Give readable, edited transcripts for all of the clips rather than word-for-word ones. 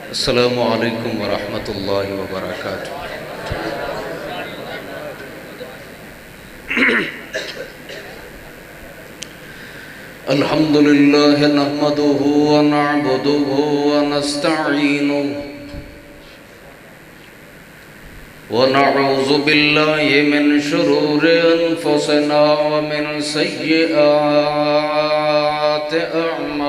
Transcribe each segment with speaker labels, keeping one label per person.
Speaker 1: السلام علیکم ورحمۃ اللہ وبرکاتہ۔ الحمد للہ نحمدہ ونعبدہ ونستعینہ ونعوذ باللہ من شرور انفسنا ومن سیئات اعمالنا،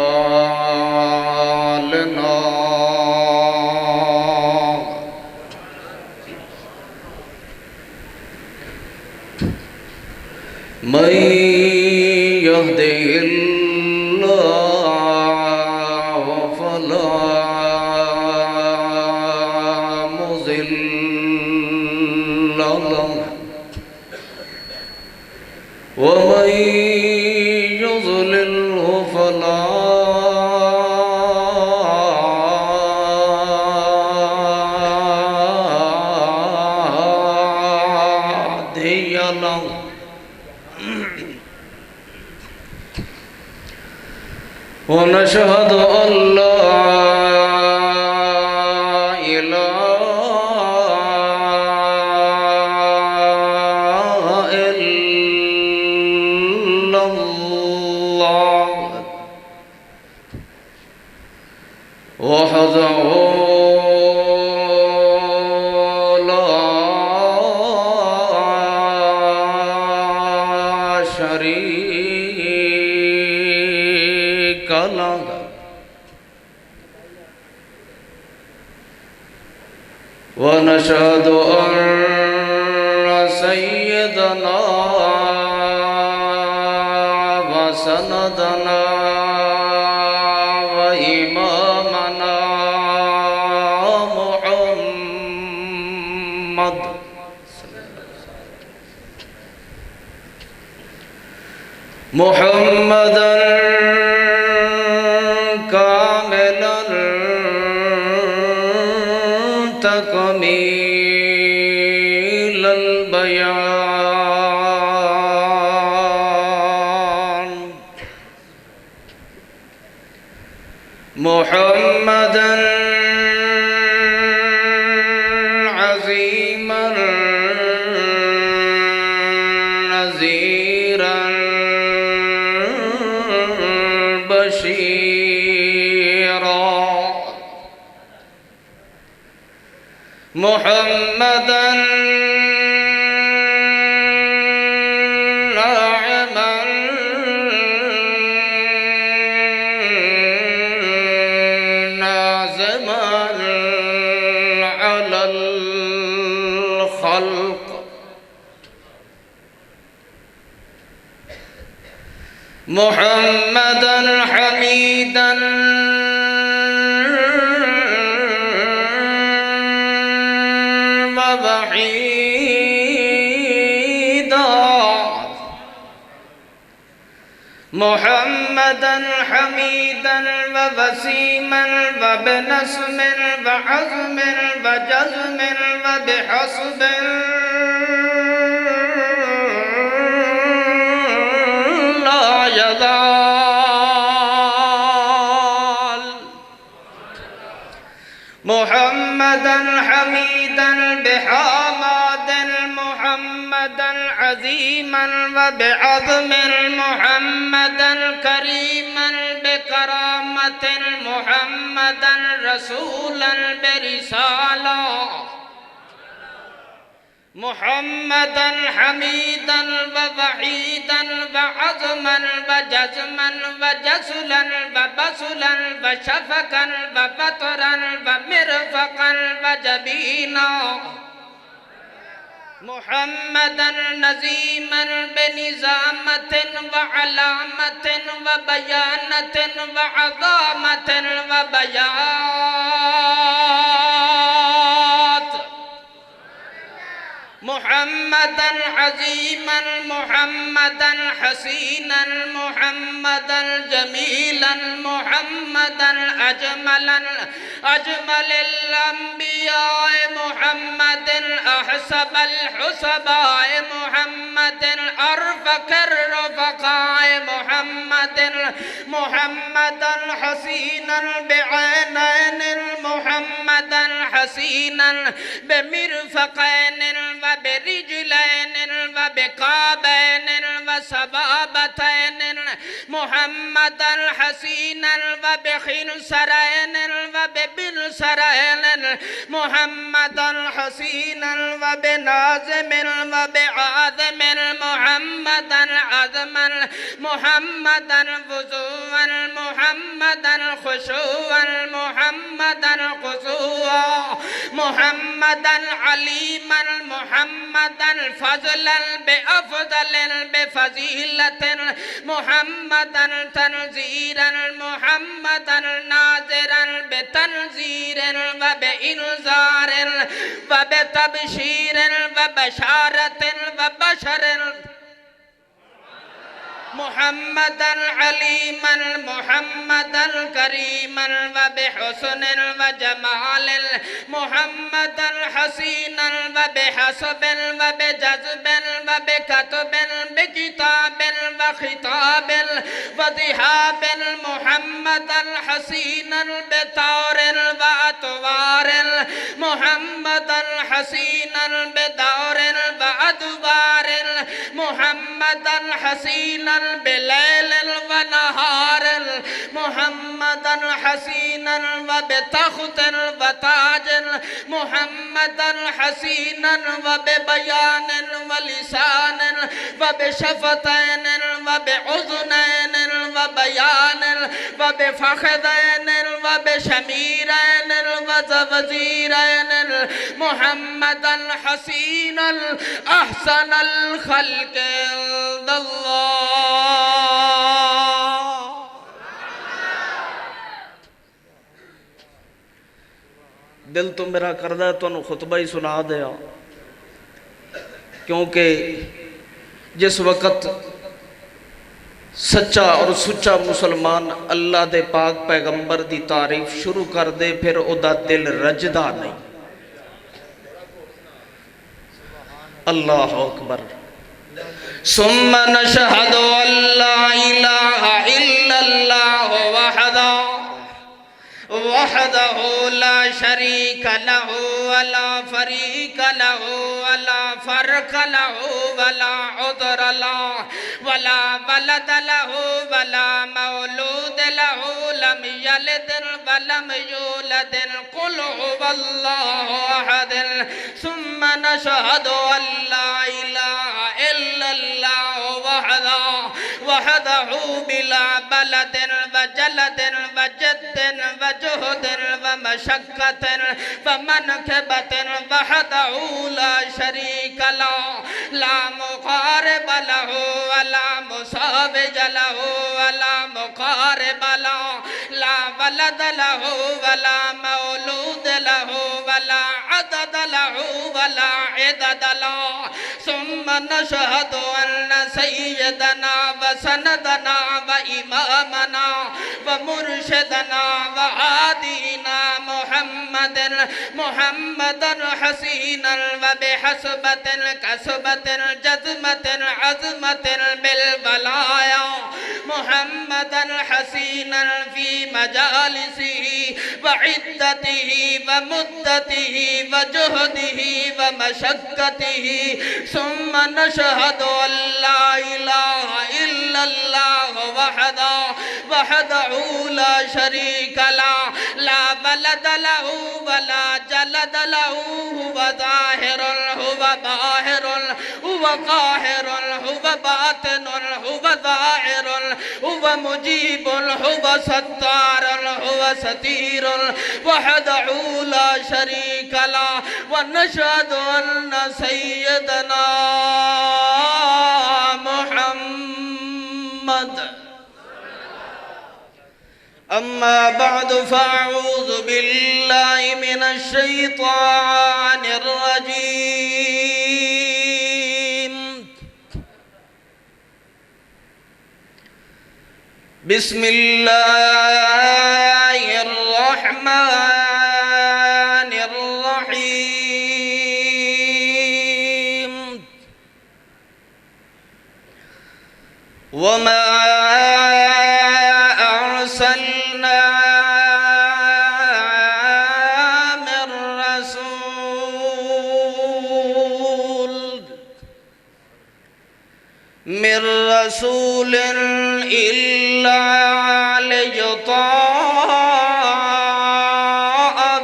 Speaker 1: من يهده الله فلا مضل له ومن يضلله فلا هادي له، ونشهد أن لا إله إلا الله وحده لا شريك له، ونشهد أن سيدنا وسندنا وإمامنا محمدا كاملا تكميل البيان، محمدا عظيما نذيرا بشيرا، محمدا ناعما نازما على الخلق، محمدا حميدا ووحيدا، محمدا حميدا ووسيما وابن اسم وعزم وجزم وبحسب لا يزال، محمدا حميدا بحماد، محمدا عظيما وبعظم، محمدا كريما بكرامة، محمدا رسولا برسالة، محمدا حميدا ووحيدا وعظما وجزما وجسلا وبسلا وشفقا وبطرا ومرفقا وجبينا، محمدا نظيما بنظامة وعلامة وبيانة وعظامة وبيات، محمدا عظيما، محمدا حسينا، محمدا جميلا، محمدا أجمل الأنبياء، محمد أحسب الحسباء، محمد أرفق الرفقاء، محمدا حسينا بعينين، محمد حسينا بمرفقين وبرجلين وبكعبين وسبابتين محمدا حسينا وبخنصرين وببلصرين محمدا حسينا وبنازم وبعاظم محمدا عظما محمدا وضوءا محمدا خشوعا محمدا خشوعا محمدا عليما محمدا فضلا بأفضل بفضيلة محمدا تنزيرا محمدا ناظرا بتنزير وبإنذار وبتبشير وبشارة وبشر محمدا عليما محمدا كريما وبحسن وجمال محمدا حسينا وبحسب وبجذب وبكتب بكتاب وخطاب وذهاب محمدا حسينا بطور وأطوار محمدا حسينا بدور وأدوار محمدا حسينا بليل ونهار محمدا حسينا وبتخت وتاج محمدا حسينا وببيان ولسان وبشفتين وبأذنين وبيان وبفخذين وبشميرين وزوزيرين محمدا حسينا أحسن الخلق عند اللہ۔ دل تو میرا کردہ ہے تو خطبہ ہی سنا دیا، کیونکہ جس وقت سچا اور سچا مسلمان اللہ دے پاک پیغمبر دی تعریف شروع کر دے پھر او دا دل رجدہ نہیں۔ اللہ اکبر۔ ثم نشهد ان لا اله الا الله وحده لا شريك له ولا فريق له ولا فرق له ولا عذر له ولا ولد له ولا مولود له لم يلد ولم يولد قل هو الله احد ثم نشهد ان لا اله الا الله وحده بلا بلد وجلد وجد وجهد ومشقة ومنكبة وحده لا شريك له لا مقارب له ولا مساوج له ولا مقارب له لا ولد له ولا مولود له ولا عدد له ولا عدد له ثم نشهد أن سيدنا وسندنا وإمامنا ومرشدنا وهادينا محمدا حسينا وبحسبة كسبة جزمة عزمة بالبلايا محمدا حسينا في مجالسه وعدته ومدته وجهده ومشقته ثم نشهد أن لا إله إلا الله وحده لا شريك له لا ولد له ولا جلد له هو ظاهر هو باهر هو قاهر هو باطن هو ظاهر هو مجيب هو ستار هو ستير وحده لا شريك له ونشهد أن سيدنا محمد أما بعد فأعوذ بالله من الشيطان الرجيم بسم الله الرحمن الرحيم وما أرسلنا من رسول إلا ليطاع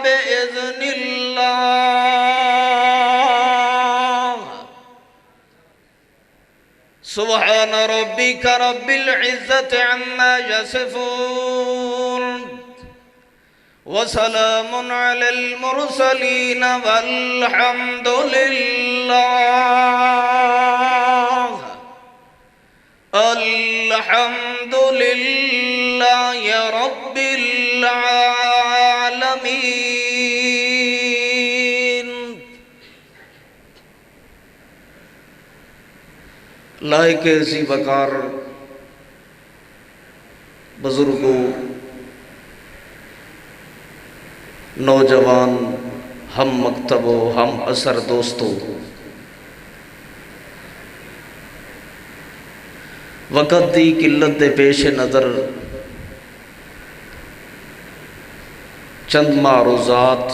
Speaker 1: بإذن الله سبحان ربك رب العزة عما يصفون وسلام على المرسلين والحمد لله الحمد لله رب العالمين. لائق ذی وقار بزرگوں، نوجوان، ہم مکتب و ہم اثر دوستو، وقت دی قلت دے پیش نظر چند معروضات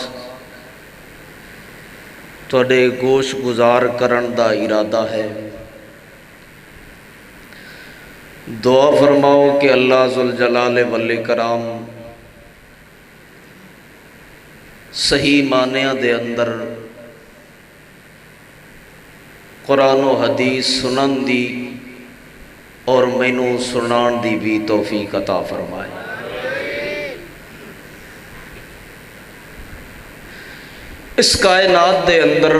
Speaker 1: تواڈے گوش گزار کرن دا ارادہ ہے. دعا فرماؤ کہ اللہ ذوالجلال والاکرام صحیح معنیٰ دے اندر قرآن و حدیث سنن دی اور مینوں سنان دی بھی توفیق عطا فرمائے. اس کائنات دے اندر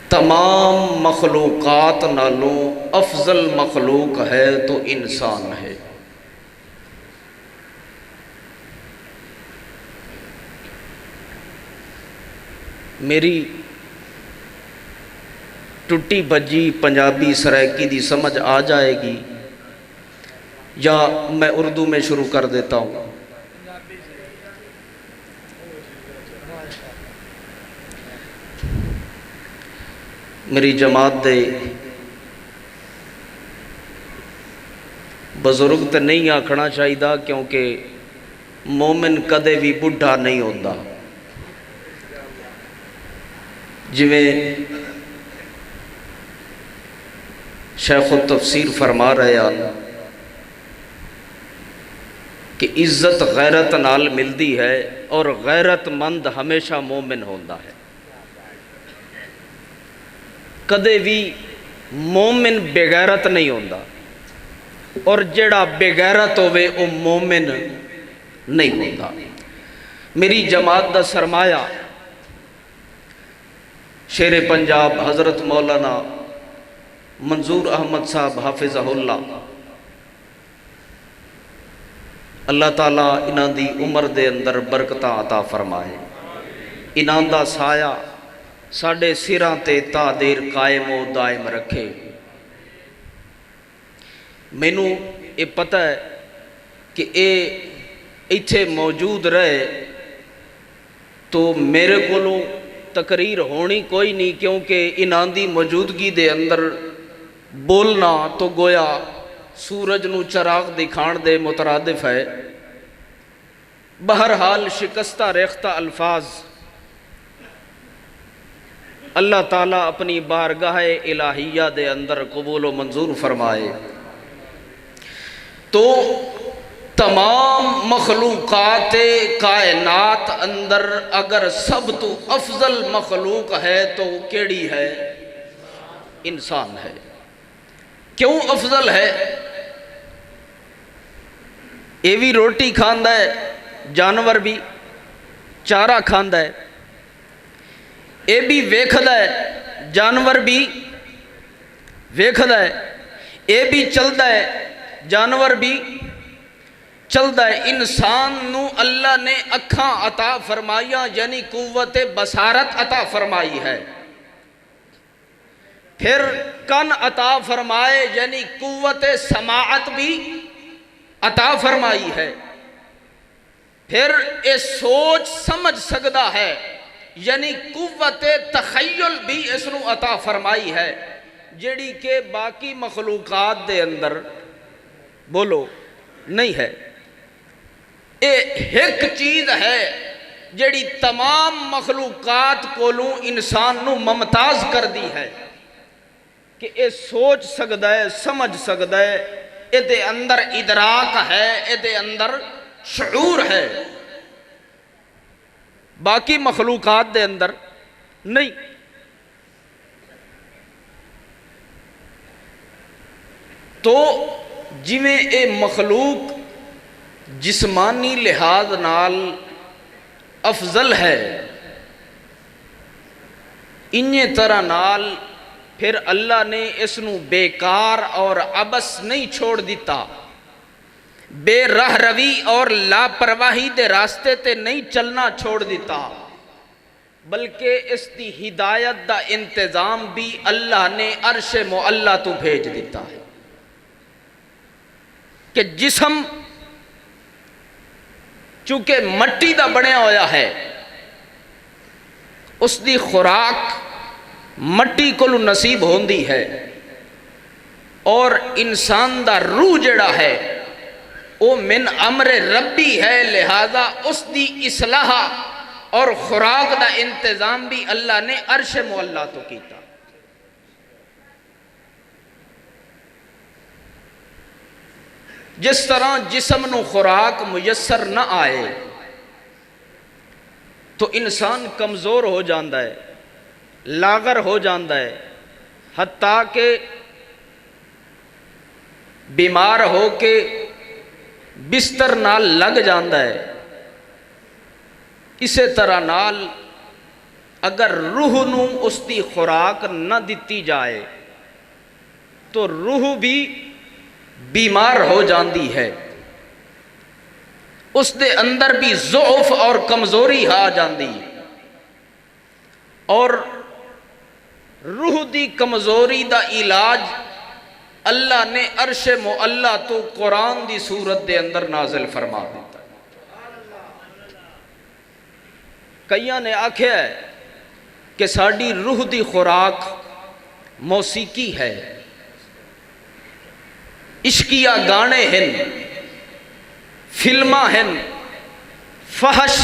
Speaker 1: تمام مخلوقات نالوں افضل مخلوق ہے تو انسان ہے. میری ٹوٹی بجی پنجابی سرائکی دی سمجھ آ جائے گی یا میں اردو میں شروع کر دیتا ہوں. میری جماعت دے بزرگ تے نہیں آکھنا چاہیے کیونکہ مومن کدے بھی بڈھا نہیں ہوتا. جویں شیخ التفسیر فرما رہے ہیں کہ عزت غیرت نال ملدی ہے اور غیرت مند ہمیشہ مومن ہوتا ہے. کدے بھی مومن بغیرت نہیں ہوتا اور جڑا بغیرت ہوئے وہ مومن نہیں ہوتا. میری جماعت دا سرمایہ شیر پنجاب حضرت مولانا منظور احمد صاحب حافظہ اللہ تعالیٰ انہاں دی عمر دے اندر برکتاں عطا فرمائے. انہاں دا سایہ ساڑھے سراں تے تا دیر قائم و دائم رکھے. مینوں یہ پتہ ہے کہ اے ایتھے موجود رہے تو میرے کولوں تقریر ہونی کوئی نہیں کیونکہ انہاں دی موجودگی دے اندر بولنا تو گویا سورج نو چراغ دکھان دے مترادف ہے. بہرحال شکستہ ریختہ الفاظ اللہ تعالیٰ اپنی بارگاہ الہیہ دے اندر قبول و منظور فرمائے. تو تمام مخلوقات کائنات اندر اگر سب تو افضل مخلوق ہے تو کیڑی ہے؟ انسان ہے. کیوں افضل ہے؟ یہ بھی روٹی کھاندا ہے، جانور بھی چارہ کھاندا ہے، یہ بھی ویکھدا ہے، جانور بھی ویکھدا ہے، یہ بھی چلدا ہے، جانور بھی چلدا ہے. انسان نو اللہ نے اکھاں عطا فرمائیاں یعنی قوت بصارت عطا فرمائی ہے. پھر کن عطا فرمائے یعنی قوت سماعت بھی عطا فرمائی ہے. پھر یہ سوچ سمجھ سکتا ہے یعنی قوت تخیل بھی اس نو عطا فرمائی ہے جیڑی کہ باقی مخلوقات دے اندر بولو نہیں ہے. ایک چیز ہے جیڑی تمام مخلوقات کولوں انسان نو ممتاز کر دی ہے. کہ یہ سوچ سکتا ہے، سمجھ سکتا ہے، یہ اندر ادراک ہے، یہ اندر شعور ہے، باقی مخلوقات دے اندر نہیں۔ تو جویں اے مخلوق جسمانی لحاظ نال افضل ہے، انہی طرح نال پھر اللہ نے اس نو بیکار اور عبث نہیں چھوڑ دیتا، بے راہ روی اور لاپرواہی دے راستے تے نہیں چلنا چھوڑ دیتا، بلکہ اس دی ہدایت دا انتظام بھی اللہ نے عرش معلا تو بھیج دیتا ہے کہ جسم چونکہ مٹی دا بنیا ہویا ہے، اس دی خوراک مٹی کو نصیب ہوندی ہے، اور انسان دا روح جڑا ہے وہ من امر ربی ہے، لہذا اس دی اصلاح اور خوراک دا انتظام بھی اللہ نے عرش معلا تو کیتا۔ جس طرح جسم نو خوراک میسر نہ آئے تو انسان کمزور ہو جاندہ ہے، لاغر ہو جاندہ ہے، حتیٰ کہ بیمار ہو کے بستر نال لگ جاندہ ہے۔ اسی طرح نال اگر روح نو اس دی خوراک نہ دیتی جائے تو روح بھی بیمار ہو جاندی ہے، اس دے اندر بھی ضعف اور کمزوری آ جاندی ہے، اور روح دی کمزوری دا علاج اللہ نے عرش معلا تو قرآن دی صورت دے اندر نازل فرما دیتا ہے۔ کئیاں نے آکھیا ہے کہ ساڑی روح دی خوراک موسیقی ہے، عشقیہ گانے ہیں، فلماں ہیں، فحش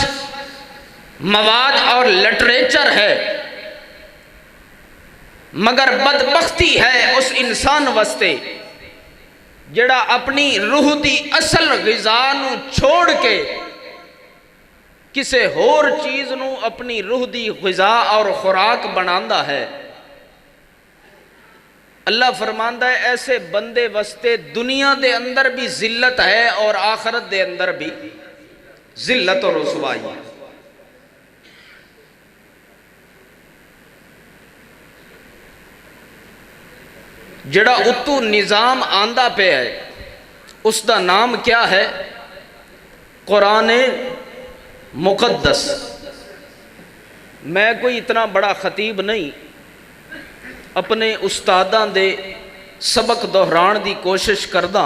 Speaker 1: مواد اور لٹریچر ہے، مگر بدبختی ہے اس انسان واسطے جڑا اپنی روح دی اصل غذا نو چھوڑ کے کسے ہور چیز نو اپنی روح دی غذا اور خوراک بناندہ ہے۔ اللہ فرماندہ ہے ایسے بندے واسطے دنیا دے اندر بھی ذلت ہے اور آخرت دے اندر بھی ذلت اور رسوائی ہے۔ جڑا اتو نظام آندہ پہ ہے اس دا نام کیا ہے؟ قرآن مقدس۔ میں کوئی اتنا بڑا خطیب نہیں، اپنے استاداں دے سبق دہران دی کوشش کردہ،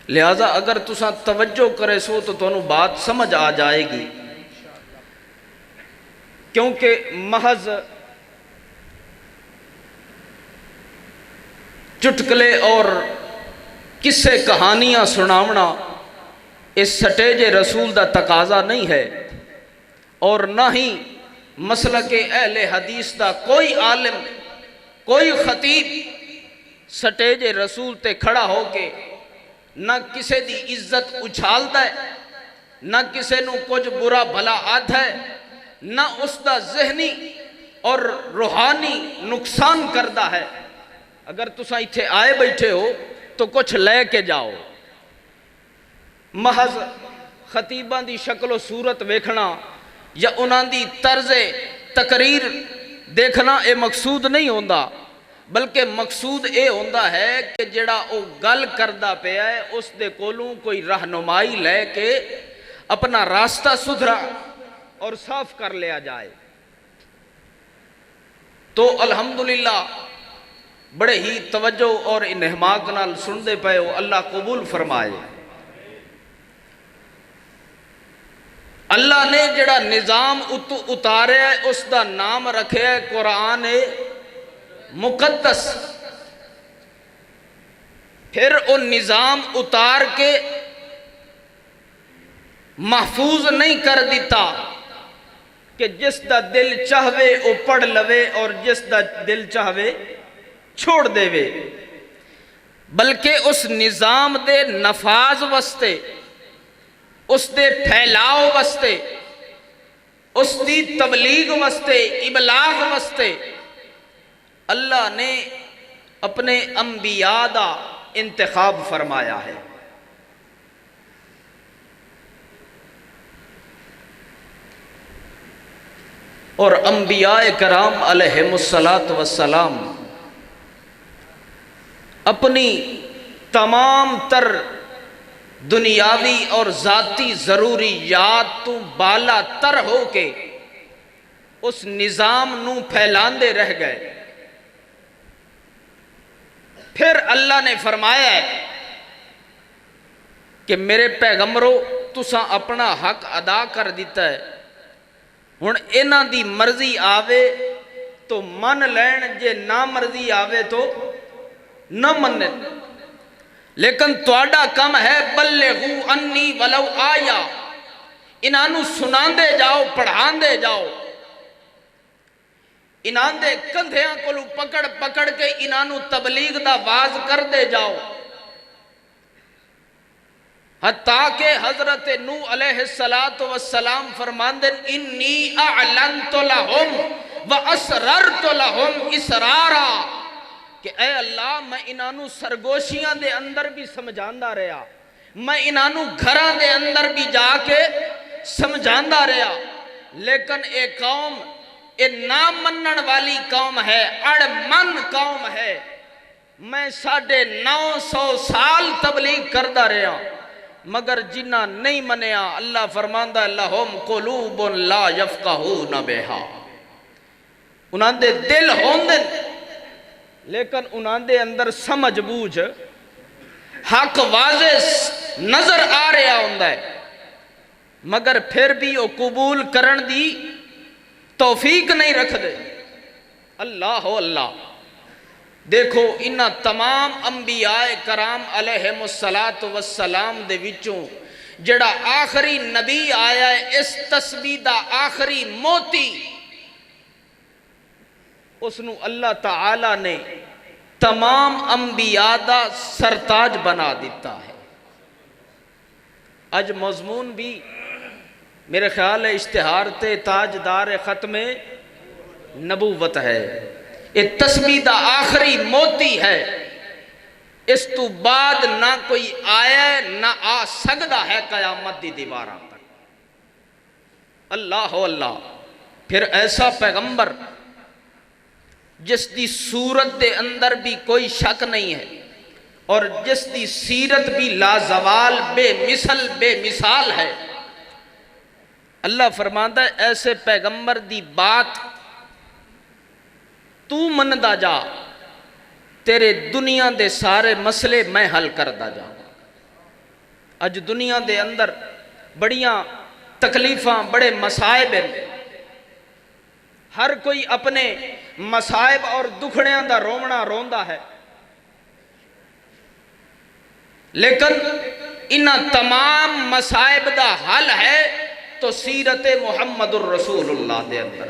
Speaker 1: لہذا اگر تساں توجہ کرے سو تو تانوں بات سمجھ آ جائے گی، کیونکہ محض چٹکلے اور قصے کہانیاں سناونا اس سٹیج رسول دا تقاضا نہیں ہے، اور نہ ہی مسلک اہل حدیث دا کوئی عالم، کوئی خطیب سٹیج رسول تے کھڑا ہو کے نہ کسے دی عزت اچھالتا ہے، نہ کسے نو کچھ برا بھلا آدھا ہے، نہ اس دا ذہنی اور روحانی نقصان کردہ ہے۔ اگر تساں ایتھے آئے بیٹھے ہو تو کچھ لے کے جاؤ، محض خطیبان دی شکل و صورت ویکھنا یا انہاں دی طرز تقریر دیکھنا اے مقصود نہیں ہوندہ، بلکہ مقصود اے ہوندہ ہے کہ جڑا او گل کردہ پہ آئے اس دے کولوں کوئی رہنمائی لے کے اپنا راستہ سدھرا اور صاف کر لیا جائے۔ تو الحمدللہ بڑے ہی توجہ اور انہماک نال سن دے پئے ہو، اللہ قبول فرمائے۔ اللہ نے جڑا نظام اتارے ہے اس دا نام رکھے ہے قرآن مقدس۔ پھر وہ نظام اتار کے محفوظ نہیں کر دیتا کہ جس دا دل چاہوے وہ پڑھ لوے اور جس دا دل چاہوے چھوڑ دے وے، بلکہ اس نظام دے نفاذ واسطے، اس دے پھیلاؤ واسطے، اس دی تبلیغ واسطے، ابلاغ واسطے اللہ نے اپنے انبیاء دا انتخاب فرمایا ہے۔ اور انبیاء کرام علیہم السلام اپنی تمام تر دنیاوی اور ذاتی ضروریات تو بالا تر ہو کے اس نظام نو پھیلاندے رہ گئے۔ پھر اللہ نے فرمایا ہے کہ میرے پیغمبرو تساں اپنا حق ادا کر دیتا ہے، ہن انہاں دی مرضی آوے تو من لین، جے نہ مرضی آوے تو نہ مننے، لیکن تواڈا کم ہے بلغوا انی ولو آیا، انہاں نو سناندے جاؤ، پڑھاندے جاؤ، انہاں دے کندھیاں کولو پکڑ پکڑ کے انہاں نو تبلیغ دا واز کر دے جاؤ، حتیٰ کہ حضرت نوح علیہ السلام فرماندے انی اعلنت لہم واسررت لہم اسرارا، کہ اے اللہ میں انہاں نو سرگوشیاں دے اندر بھی سمجھاندا رہا، میں انہاں نو گھراں دے اندر بھی جا کے سمجھاندا رہا، لیکن اے قوم اے نہ منن والی قوم ہے، اڑ من قوم ہے، میں 950 سال تبلیغ کردا رہا، مگر جنہ نہیں منیا اللہ فرماندا لہم قلوب لا یفقہون بہا، انہاں دے دل ہوندے لیکن انہاں دے اندر سمجھ بوجھ حق واضح نظر آ رہا ہوندا ہے، مگر پھر بھی وہ قبول کرن دی توفیق نہیں رکھ دے۔ اللہ اللہ، دیکھو انہاں تمام انبیاء کرام علیہم السلام دے وچوں جڑا آخری نبی آیا ہے، اس تسبیح دا آخری موتی، اس نو اللہ تعالی نے تمام انبیاء دا سرتاج بنا دیتا ہے۔ اج مضمون بھی میرے خیال ہے اشتہار تے تاجدار ختم نبوت ہے، یہ تسبیح دا آخری موتی ہے، اس تو بعد نہ کوئی آیا ہے نہ آ سکتا ہے قیامت دی دیواراں تک۔ اللہ اللہ، پھر ایسا پیغمبر جس دی صورت دے اندر بھی کوئی شک نہیں ہے اور جس دی سیرت بھی لازوال بے مثال ہے، اللہ فرماندا ہے ایسے پیغمبر دی بات تو مندا جا، تیرے دنیا دے سارے مسئلے میں حل کردا جا۔ اج دنیا دے اندر بڑیاں تکلیفاں، بڑے مصائب ہیں، ہر کوئی اپنے مصائب اور دکھڑیاں دا رونا روندا ہے، لیکن انہاں تمام مصائب دا حل ہے تو سیرت محمد الرسول اللہ دے اندر۔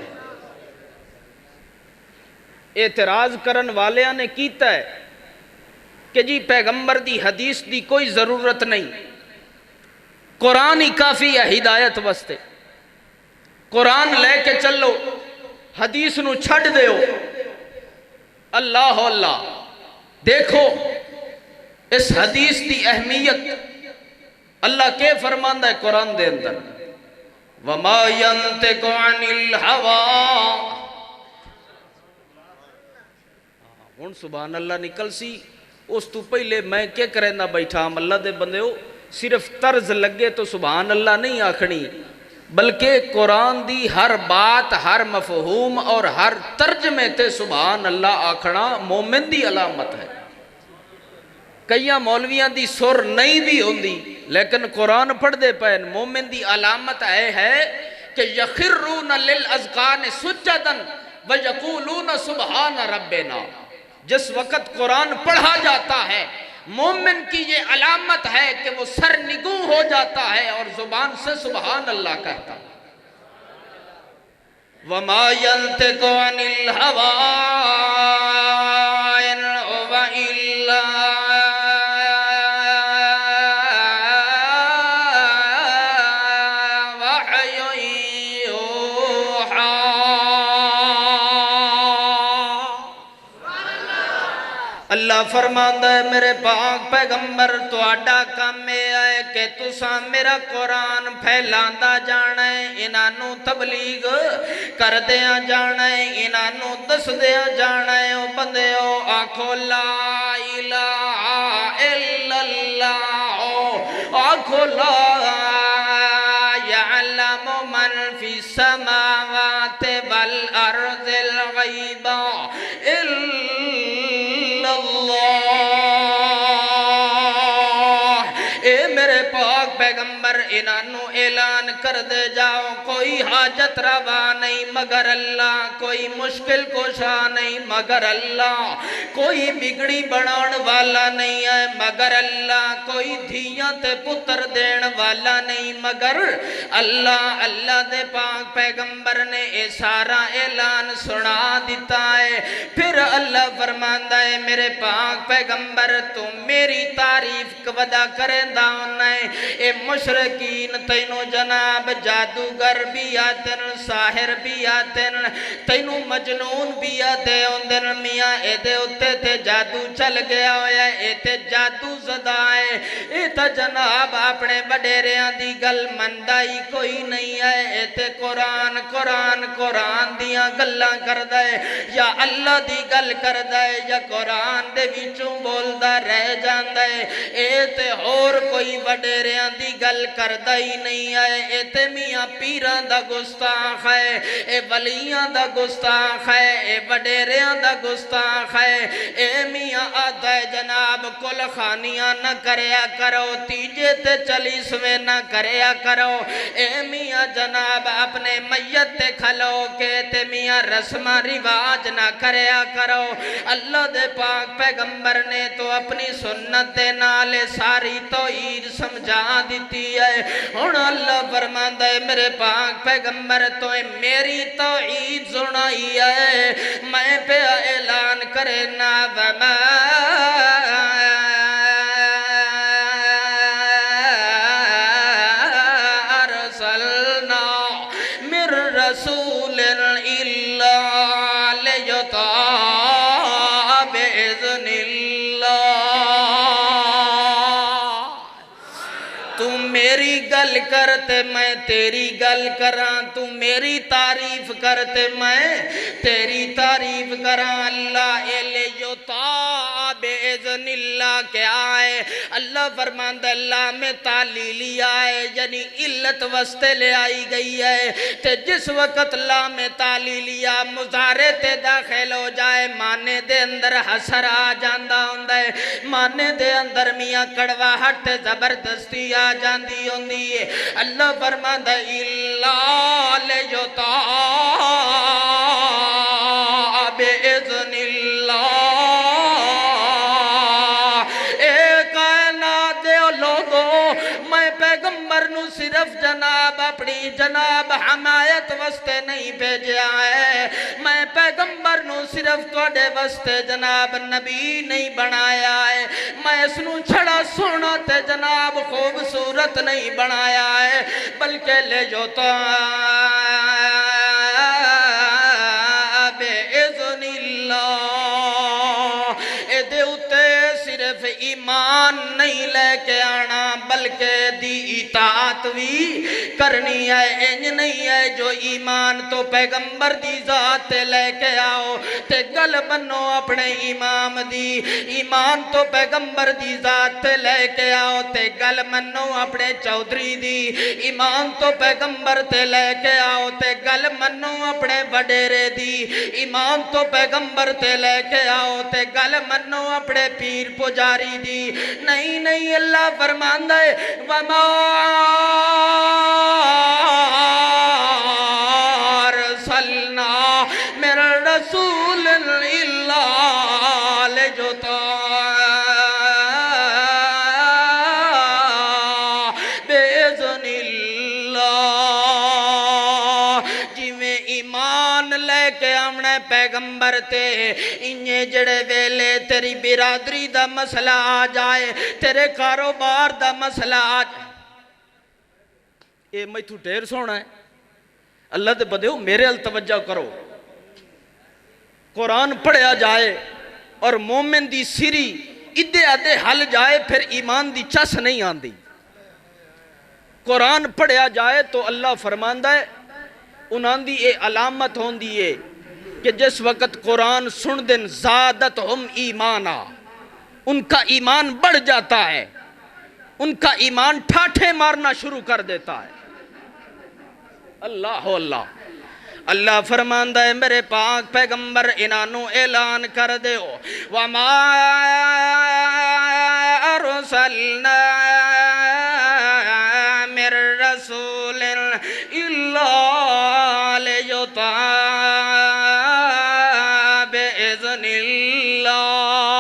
Speaker 1: اعتراض کرن والیاں نے کیتا ہے کہ جی پیغمبر دی حدیث دی کوئی ضرورت نہیں، قرآن ہی کافی ہے ہدایت واسطے، قرآن لے کے چلو، حدیث نو چھڑ دیو۔ اللہ اللہ، دیکھو اس حدیث دی اہمیت اللہ کے فرماندہ ہے قرآن دے اندر، وَمَا يَنْتِقُ عَنِ الْحَوَىٰ۔ ہن سبحان اللہ نکل سی، اس تو پہلے میں کیا کرنا بیٹھا ہم اللہ دے بندے ہو، صرف طرز لگے تو سبحان اللہ نہیں آکھنی، بلکہ قرآن دی ہر بات، ہر مفہوم اور ہر ترجمے تے سبحان اللہ آکھنا مومن دی علامت ہے۔ کئیاں مولویاں دی سر نہیں بھی ہوندی لیکن قرآن پڑھ دے پہن، مومن دی علامت ہے کہ یخرون للاذقان سجدا ویقولون سبحان ربنا۔ جس وقت قرآن پڑھا جاتا ہے مومن کی یہ علامت ہے کہ وہ سر نگوں ہو جاتا ہے اور زبان سے سبحان اللہ کہتا ہے۔ وَمَا يَنْتِقُ عَنِ الْهَوَىٰ إِنْ وحی یوحا۔ اللہ فرماندا ہے میرے پاک پیغمبر تہاڈا کام یہ ہے کہ تساں میرا قرآن پھیلاندا جانا ہے، انہاں تبلیغ کردیاں جانا ہے، انہاں دسدیاں جانا ہے۔ او بندیو آکھو لا الہ الا اللہ، آکھو لا یعلم من فی السماوات والارض الغیب اے میرے پاک پیغمبر انہوں اعلان کر دے جاؤ، کوئی حاجت روا نہیں مگر اللہ، کوئی مشکل کشا نہیں مگر اللہ، کوئی بگڑی بنان والا نہیں ہے مگر اللہ، کوئی دھیاں تے پتر دین والا نہیں مگر اللہ۔ اللہ دے پاک پیغمبر نے اے سارا اعلان سنا دیتا ہے۔ پھر اللہ فرماندا ہے میرے پاک پیغمبر تو میری تعریف ودا کریندا ہونا ہے۔ اے مشرکین تینوں جناب جادوگر بھی آتن، ساحر بھی آتن، تینوں مجنون بھی آتے ہوندن، میاں اے دے اتے تے جادو چل گیا ہویا ہے، اے تے جادو زدہ ہے، اے تا جناب اپنے وڈیریاں دی گل مندائی کوئی نہیں ہے، اے تے قرآن قرآن قرآن دیاں گلاں کردہ ہے، یا اللہ دی گل کردہ ہے یا قرآن دے وچوں بولدہ رہ جاندہ ہے، اے تے اور کوئی وڈیریاں دی گل کردہ ہی نہیں ہے، اے تے میاں پیران دا گستاخ ہے، اے ولیاں دا گستاخ ہے، اے وڈیریاں دا گستاخ ہے، اے میاں آدھا ہے جناب کل خانیاں نہ کریا کرو، تیجے تے چلیسویں نہ کریا کرو، اے میاں جناب اپنے میت تے کھلو کے تے میاں رسمہ رواج نہ کریا کرو۔ اللہ دے پاک پیغمبر نے تو اپنی سنت دے نالے ساری توحید سمجھا دیتی ہے۔ ہن اللہ فرماندا ہے میرے پاک پیغمبر تو میری توحید سنائی ہے، میں پہ اعلان کرنا وما ارسلنا من رسول الا لیطاع باذن اللہ۔ تو میری گل کرتے میں تیری گل کراں، تو میری تعریف کرتے میں تیری تعریف کراں۔ اللہ لیطاع باذن اللہ کیا ہے؟ اللہ فرماندہ اللہ میں تعلیلی آئے یعنی علت وستے لے آئی گئی ہے، تے جس وقت لا میں تعلیلی آ مضارع تے داخل ہو جائے معنی دے اندر حسر آ جاندہ ہوندہ ہے، معنی دے اندر میاں کڑواہٹ زبردستی آ جاندی ہوندی ہے۔ اللہ فرماندہ اللہ لیطاع باذن اللہ۔ اے کائنات دے لوگوں میں پیغمبر نو صرف جناب اپنی جناب حمایت وستے نہیں بھیجیا ہے، میں پیغمبر نو صرف توڑے وستے جناب نبی نہیں بنایا ہے، میں اس نو چھڑا سونا تے جناب خوبصورت نہیں بنایا ہے، بلکہ لے جو تو باذن اللہ۔ اے دے اتے صرف ایمان نہیں لے کے آنا بلکہ دی اطاعت بھی کرنی ہے۔ انج نہیں ہے جو ایمان تو پیغمبر دی ذات تے لے کے آؤ تے گل بنو اپنے امام دی، ایمان تو پیغمبر دی ذات تے لے کے آؤ تے گل منو اپنے چودھری دی، ایمان تو پیغمبر تے لے کے آؤ تے گل منو اپنے وڈیرے دی، ایمان تو پیغمبر تے لے کے آؤ تے گل منو اپنے پیر پجاری دی۔ نہیں نہیں اللہ فرماندا ہے وما ارسلنا من رسول الا لیطاع باذن اللہ۔ جویں ایمان لے کے آمنے پیغمبر تے انجے جڑے ویلے تیری برادری دا مسئلہ آ جائے، تیرے کاروبار دا مسئلہ آ جائے، یہ میتھو ڈھیر سونا ہے اللہ دے بدیو میرے ال توجہ کرو قرآن پڑھیا جائے اور مومن دی سری ادھے ادھے حل جائے پھر ایمان دی چس نہیں آندی قرآن پڑھیا جائے تو اللہ فرماندہ ہے انہاں دی اے علامت ہوندی ہے کہ جس وقت قرآن سن دن زادتہم ایمانا ان کا ایمان بڑھ جاتا ہے ان کا ایمان ٹھاٹھے مارنا شروع کر دیتا ہے اللہ اللہ اللہ فرماندہ ہے میرے پاک پیغمبر انہوں اعلان کر دے وَمَا أَرْسَلْنَا مِن رَسُولٍ إِلَّا لِيُطَاعَ بِإِذْنِ اللَّهِ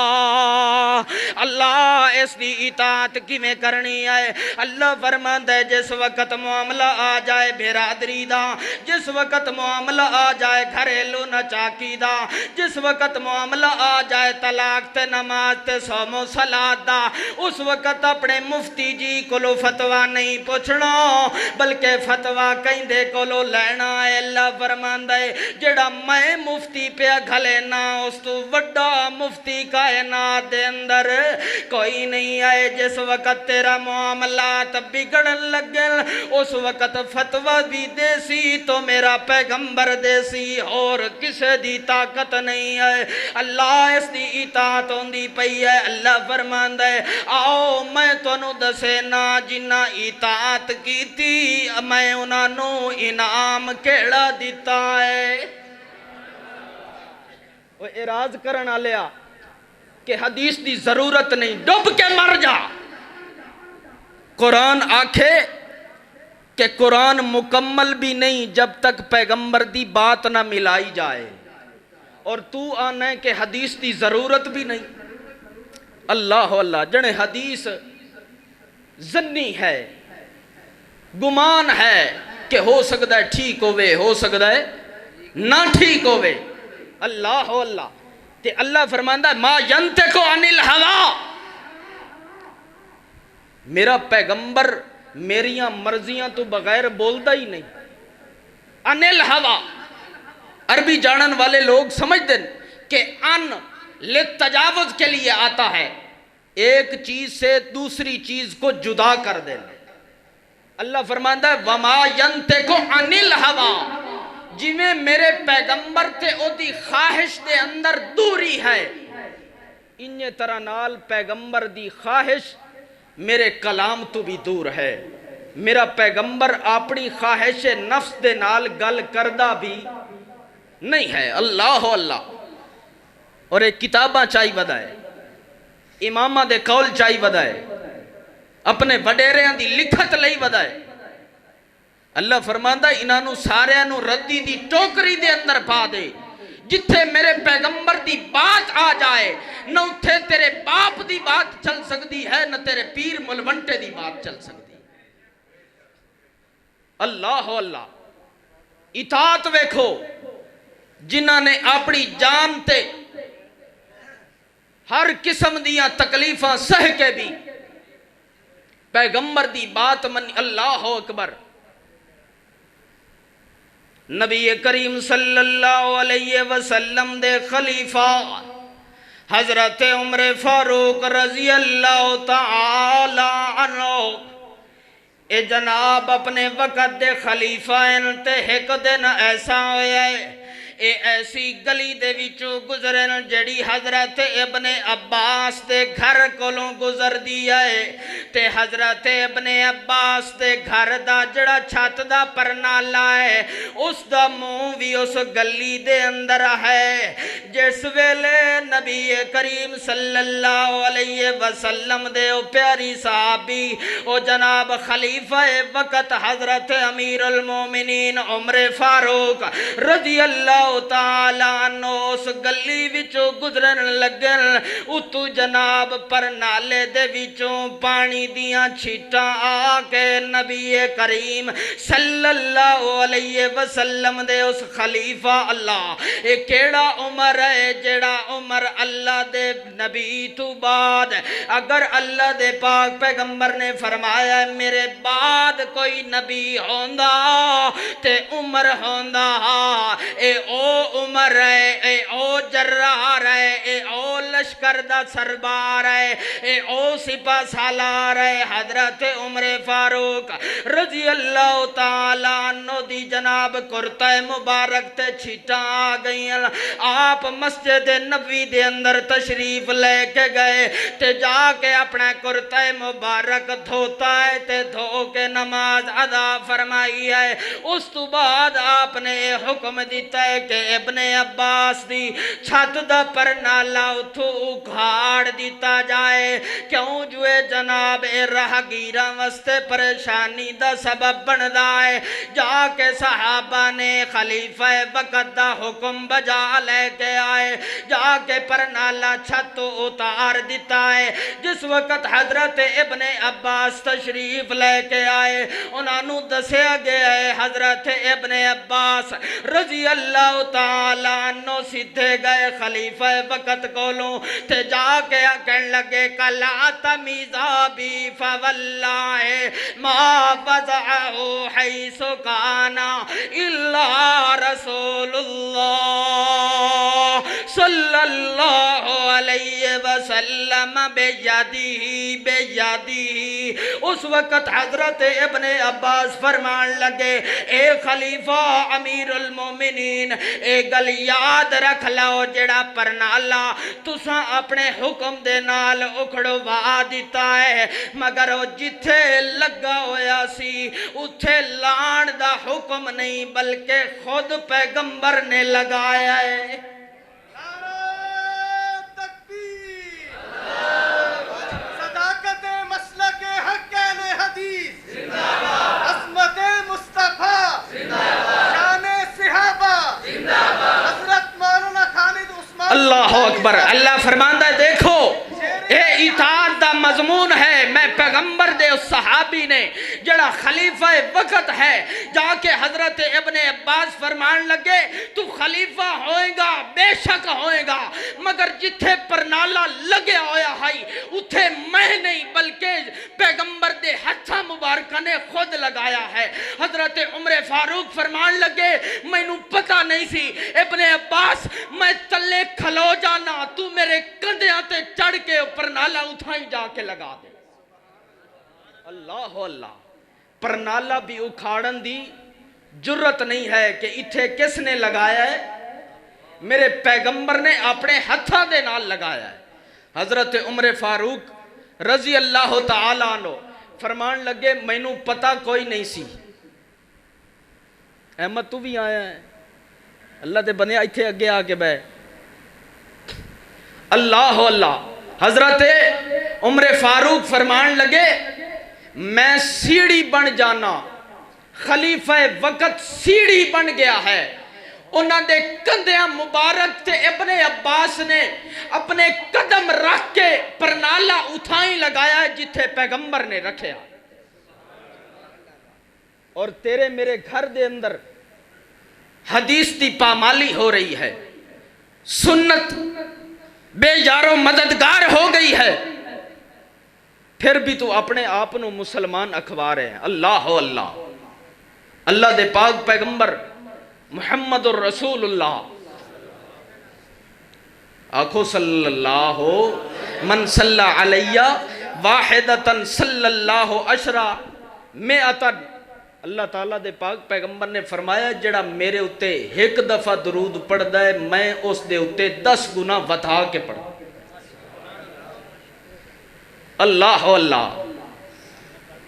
Speaker 1: اللہ اس دی اطاعت کی میں کرنی ہے اللہ فرماندہ ہے جس وقت معاملہ آ جائے برادری دا جس وقت معاملہ آ جائے گھریلو نچاکی دا جس وقت معاملہ آ جائے طلاق تے نماز تے صوم و صلاۃ دا اس وقت اپنے مفتی جی کولو فتویٰ نہیں پوچھنا بلکہ فتویٰ کہیں دے کولو لینا ہے اللہ فرماندہ ہے جڑا میں مفتی پہ گھلے نا اس تو وڈا مفتی کائنات دے اندر کوئی نہیں آئے جس وقت تیرا معاملات بگڑن لگن اس وقت فتویٰ بھی دیسی تو میرا پیغمبر دیسی اور کسے دی طاقت نہیں ہے اللہ اس دی اطاعت ہوندی پئی ہے اللہ فرماندا ہے آؤ میں تانوں دسے نا جنہ اطاعت کیتی میں انہاں نوں انعام کیڑا دیتا ہے وہ اعراض کرن والیا کہ حدیث دی ضرورت نہیں ڈب کے مر جا قرآن آکھے کہ قرآن مکمل بھی نہیں جب تک پیغمبر دی بات نہ ملائی جائے اور تو آنا ہے کہ حدیث دی ضرورت بھی نہیں اللہ اللہ جنے حدیث ظنی ہے گمان ہے کہ ہو سکتا ہے ٹھیک ہوئے ہو سکتا ہے نہ ٹھیک ہوئے اللہ اللہ تے اللہ فرماندہ ہے ما ینتقو عن الہوا میرا پیغمبر میریاں مرضیاں تو بغیر بولتا ہی نہیں عن الہوا عربی جانن والے لوگ سمجھ دیں کہ ان لتجاوز کے لیے آتا ہے ایک چیز سے دوسری چیز کو جدا کر دیں اللہ فرماندہ ہے وما ینتقو عن الہوا جی میں میرے پیغمبر تے او دی خواہش دے اندر دوری ہے انہیں طرح نال پیغمبر دی خواہش میرے کلام تو بھی دور ہے میرا پیغمبر اپنی خواہش نفس دے نال گل کردہ بھی نہیں ہے اللہ اللہ اور ایک کتاباں چاہی بدائے امامہ دے قول چاہی بدائے اپنے وڈیریاں دی لکھت لئی بدائے اللہ فرماندہ انہوں سارے انہوں ردی دی ٹوکری دے اندر پا دے جتھے میرے پیغمبر دی بات آ جائے نہ اتھے تیرے باپ دی بات چل سکتی ہے نہ تیرے پیر ملونٹے دی بات چل سکتی اللہ اللہ اطاعت ویکھو جنہاں نے اپنی جان تے ہر قسم دیاں تکلیفاں سہ کے بھی پیغمبر دی بات من اللہ اکبر نبی کریم صلی اللہ علیہ وسلم دے خلیفہ حضرت عمر فاروق رضی اللہ تعالی عنہ اے جناب اپنے وقت دے خلیفہ انتے ایک دن ایسا ہویا ہے اے ایسی گلی دے وچو گزرن جڑی حضرت ابن عباس دے گھر کولوں گزر دیا ہے تے حضرت ابن عباس دے گھر دا جڑا چھت دا پرنالا ہے اس دا منہ بھی اس گلی دے اندر ہے جس ویلے نبی کریم صلی اللہ علیہ وسلم دے او پیاری صحابی او جناب خلیفہ وقت حضرت امیر المومنین عمر فاروق رضی اللہ تعالیٰ عنہ اس گلی وچوں گزرن لگن اتو جناب پر نالے دے وچوں پانی دیاں چھٹاں آ کے نبی کریم صلی اللہ علیہ وسلم دے اس خلیفہ اللہ اے کیڑا عمر ہے جڑا عمر اللہ دے نبی تو بعد اگر اللہ دے پاک پیغمبر نے فرمایا ہے میرے بعد کوئی نبی ہوندا تے عمر ہوندا اے او عمر ہے اے او جرار ہے اے او لشکر دا سربار ہے اے او سپہ سالار ہے حضرت عمر فاروق رضی اللہ تعالیٰ عنہ دی جناب کرتہ مبارک تے چھٹا آ گئی آپ مسجد نبوی دے اندر تشریف لے کے گئے تے جا کے اپنا کرتہ مبارک دھوتا ہے تے دھو کے نماز ادا فرمائی ہے اس تو بعد آپ نے حکم دیتا ہے کہ ابن عباس دی چھت دا پرنالا اتھو اکھاڑ دیتا جائے کیوں جو جناب اے راہگیراں واسطے پریشانی دا سبب بندا ہے جا کے صحابہ نے خلیفہ وقت دا حکم بجا لے کے آئے جا کے پرنالا چھت اتار دیتا ہے جس وقت حضرت ابن عباس تشریف لے کے آئے انہوں دسیا گیا ہے حضرت ابن عباس رضی اللہ تعالیٰ عنہ سیدھے گئے خلیفہ وقت کولوں تے جا کے کہن لگے کلا تمیزا بی فواللہ ما وضعہو حیث کانا الا رسول اللہ صلی اللہ علیہ وسلم بیادی اس وقت حضرت ابن عباس فرمان لگے اے خلیفہ امیر المومنین اے گل یاد رکھ لو جڑا پرنالا تساں اپنے حکم دے نال اکھڑوا دیتا ہے مگر وہ جتھے لگا ہویا سی اتھے لان دا حکم نہیں بلکہ خود پیغمبر نے لگایا ہے
Speaker 2: صداقت مسلک حقین حدیث عصمت مصطفیٰ شان صحابہ حضرت مولانا خالد عثمان
Speaker 1: اللہ اکبر اللہ فرماندہ ہے دیکھو اے اطاعت دا مضمون ہے میں پیغمبر دے اس صحابی نے جڑا خلیفہ وقت ہے جا کے حضرت ابن عباس فرمان لگے تو خلیفہ ہوئے گا بے شک ہوئے گا مگر جتھے پرنالا لگے ہویا ہائی اتھے میں نہیں بلکہ پیغمبر دے ہتھا مبارکہ نے خود لگایا ہے حضرت عمر فاروق فرمان لگے میں نو پتہ نہیں سی ابن عباس میں تلے کھلو جانا تو میرے کندھیاں تے چڑھ کے پرنالا اٹھائیں جا کے لگا دے اللہ اللہ پرنالا بھی اکھاڑن دی جرت نہیں ہے کہ اتھے کس نے لگایا ہے میرے پیغمبر نے اپنے ہتھا دے نال لگایا ہے حضرت عمر فاروق رضی اللہ تعالیٰ عنہ فرمان لگے میں نو پتہ کوئی نہیں سی احمد تو بھی آیا ہے اللہ دے بنے اتھے اگے آگے بے اللہ اللہ حضرت عمر فاروق فرمان لگے میں سیڑھی بن جانا خلیفہ وقت سیڑھی بن گیا ہے انہاں دے کندھیاں مبارک تے ابن عباس نے اپنے قدم رکھ کے پرنالا اٹھائیں لگایا ہے جتھے پیغمبر نے رکھیا اور تیرے میرے گھر دے اندر حدیث دی پامالی ہو رہی ہے سنت بے یارو مددگار ہو گئی ہے پھر بھی تو اپنے آپنوں مسلمان اخبار ہیں اللہ اللہ اللہ دے پاک پیغمبر محمد الرسول اللہ آنکھو صلی اللہ من صلی علیہ واحدتاً صلی اللہ عشرہ مئتاً اللہ تعالیٰ دے پاک پیغمبر نے فرمایا جڑا میرے اتے ایک دفعہ درود پڑھ دائے میں اس دے اتے 10 گنا وطا کے پڑھ اللہ اللہ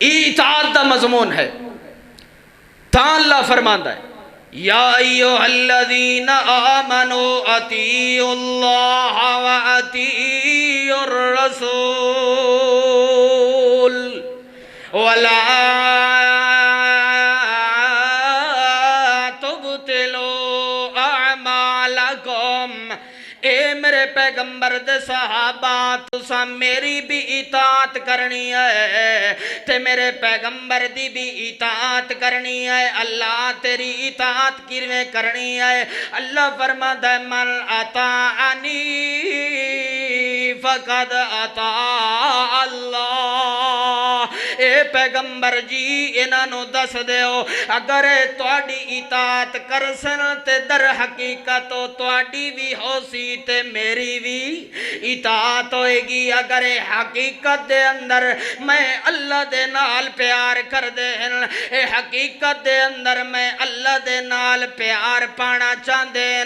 Speaker 1: اطاعت دا مضمون ہے تا اللہ فرماندہ ہے یا ایوہ الذین آمنوا اطیعوا اللہ و اطیعوا الرسول ولا اے میرے پیغمبر دے صحابہ تساں میری بھی اطاعت کرنی ہے تے میرے پیغمبر دی بھی اطاعت کرنی ہے اللہ تیری اطاعت کیویں کرنی ہے اللہ فرماتا ہے من اطاعنی فقد اطاع اللہ اے پیغمبر جی انہاں نو دس دیو اگر تواڈی اطاعت کرسن تے در حقیقت تواڈی بھی ہو سی تے میری بھی اطاعت ہوئے گی اگر حقیقت دے اندر میں اللہ دے نال پیار کر دے اے حقیقت دے اندر میں اللہ دے نال پیار پانا چاہدے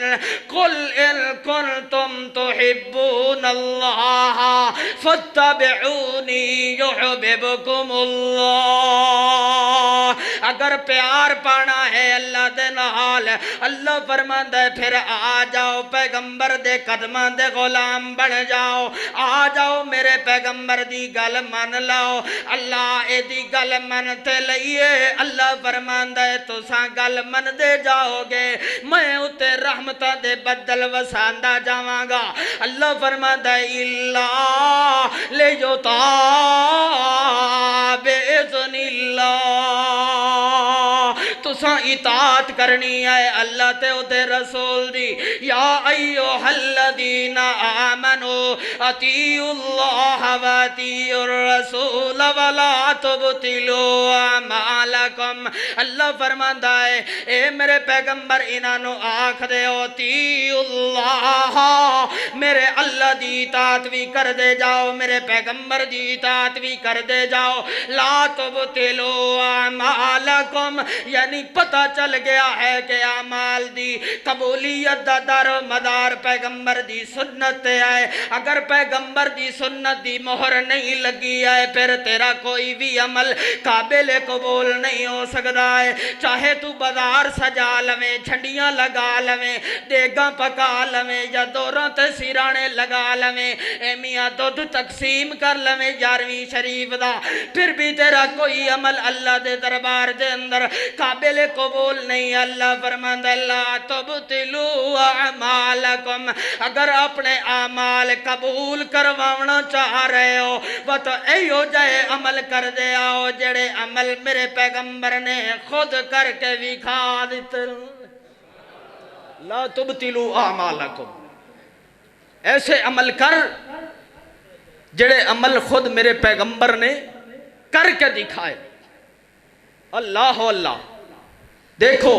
Speaker 1: قل ان کنتم تحبون اللہ فاتبعونی یحببکم اللہ اگر پیار پانا ہے اللہ دے نال اللہ فرماتا ہے پھر آ جاؤ پیغمبر دے قدماں دے غلام بن جاؤ آ جاؤ میرے پیغمبر دی گل من لاؤ اللہ اے دی گل من تے لئیے اللہ فرماتا ہے تساں گل من دے جاؤ گے میں اتے رحمتہ دے بدل وساندہ جاواں گا اللہ فرماتا ہے اللہ لے جو بِإِذْنِ اللَّهِ تساں اطاعت کرنی ہے اللہ تے اُتے رسول دی یا ایوہ الذین آمنوا اطیعوا اللہ و اطیعوا الرسول ولا تبطلوا اعمالکم اللہ فرماتا ہے اے میرے پیغمبر انہاں نو آکھ دے اطیعوا اللہ میرے اللہ دی اطاعت بھی کر دے جاؤ میرے پیغمبر دی اطاعت بھی کر دے جاؤ لا تبطلوا اعمالکم یعنی پتہ چل گیا ہے کہ اعمال دی قبولیت دا دار و مدار پیغمبر دی سنت ہے اگر پیغمبر دی سنت دی مہر نہیں لگی ہے پھر تیرا کوئی بھی عمل قابل قبول نہیں ہو سکتا ہے چاہے تو بازار سجا لویں جھنڈیاں لگا لویں دیگاں پکا لویں یا دوراں تے سیرانے لگا لویں اے میاں دودھ تقسیم کر لویں 11ویں شریف دا پھر بھی تیرا کوئی عمل اللہ دے دربار دے اندر قابل قبول نہیں اللہ فرماتا ہے لا تبطلوا اعمالکم اگر اپنے اعمال قبول کروانا چاہ رہے ہو وہ تو ایو جائے عمل کر دے آؤ جڑے عمل میرے پیغمبر نے خود کر کے دکھا دیتے لا تبطلوا اعمالکم ایسے عمل کر جڑے عمل خود میرے پیغمبر نے کر کے دکھائے اللہ اللہ دیکھو